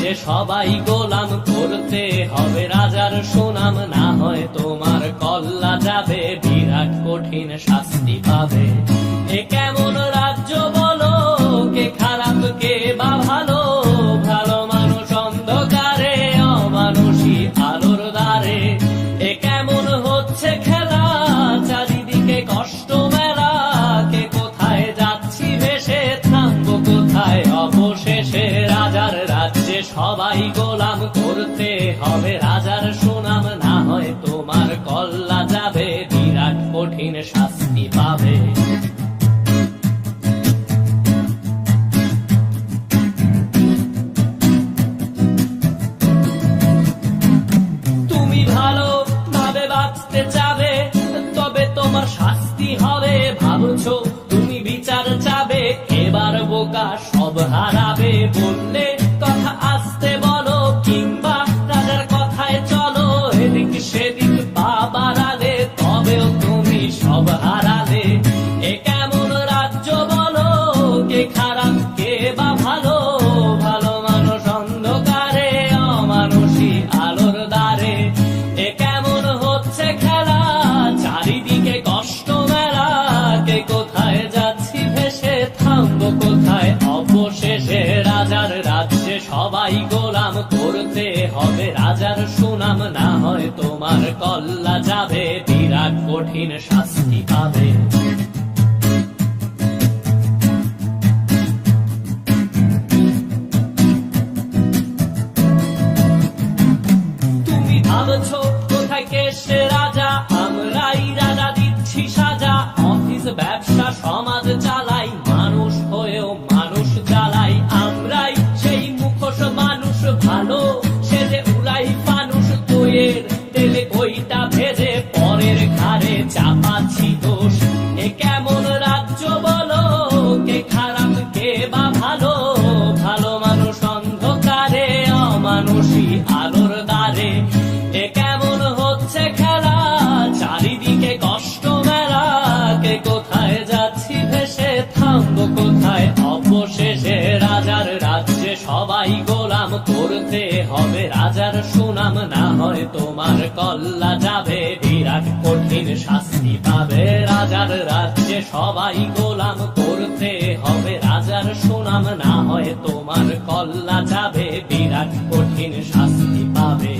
রাজ্যে সবাই গোলাম, করতে হবে রাজার সুনাম, না হয় তোমার কল্লা যাবে, বিরাট কঠিন শাস্তি পাবে। এ কেমন রাজ্য বলো, কে খারাপ কে বা ভালো, ভালো মানুষ অন্ধকারে, অমানুষী আলোর দ্বারে। এ কেমন হচ্ছে খেলা, চারিদিকে কষ্ট মেলা, কে কোথায় যাচ্ছি ভেসে, থামবো কোথায় অবশেষে। রাজার রাজ্যে সবাই গোলাম, করতে হবে রাজার সুনাম, না হয় তোমার কল্লা যাবে, বিরাট কঠিন শাস্তি পাবে। তুমি ভালো ভাবে বাঁচতে চাবে, তবে তোমার শাস্তি হবে। ভাবছো তুমি বিচার চাবে, এবার বোকা সব হারাবে। বললে কথা আসতে বলো, কিংবা রাজার কথায় চলো, এদিক সেদিক পা বাড়ালে, তবেও তুমি সব হারালে। এ কেমন রাজ্য বলো, কে খারাপ কে বা ভালো, ভালো মানুষ অন্ধকারে, অমানুষী আলোর দ্বারে। এ কেমন হচ্ছে খেলা, চারিদিকে কষ্ট মেলা, কে কোথায় যাচ্ছি ভেসে, থামবো কোথায় অবশেষে। রাজার রাজ্যে সবাই গোলাম, করতে হবে রাজার সুনাম, না হয় তোমার কল্লা যাবে, বিরাট কঠিন শাস্তি পাবে। তুমি ভাবছো কোথায় কে সে রাজা, আমরাই রাজা দিচ্ছি সাজা। অফিস ব্যবসা সমাজ চালাই, মানুষ হয়েও মানুষ জ্বালাই। আমরাই সেই মুখোশ মানুষ ভালো, সে যে উড়াই ফানুষ দইয়ের তেলে, ওইটা ভেজে পরের ঘাড়ে চাপাচ্ছি দোষ। এ কেমন রাজ্য বলো, কে খারাপ কে বা ভালো, ভালো মানুষ অন্ধকারে, অমানুষী আলোর দ্বারে। এ কেমন হচ্ছে খেলা, চারিদিকে কষ্ট মেলা, কে কোথায় যাচ্ছি ভেসে, থামবো কোথায় অবশেষে। রাজার রাজ্যে সবাই গোলাম, করতে হবে রাজার সুনাম, না হয় তোমার কল্লা যাবে, বিরাট কঠিন শাস্তি পাবে। রাজার রাজ্যে সবাই গোলাম, করতে হবে রাজার সুনাম, না হয় তোমার কল্লা যাবে, বিরাট কঠিন শাস্তি পাবে।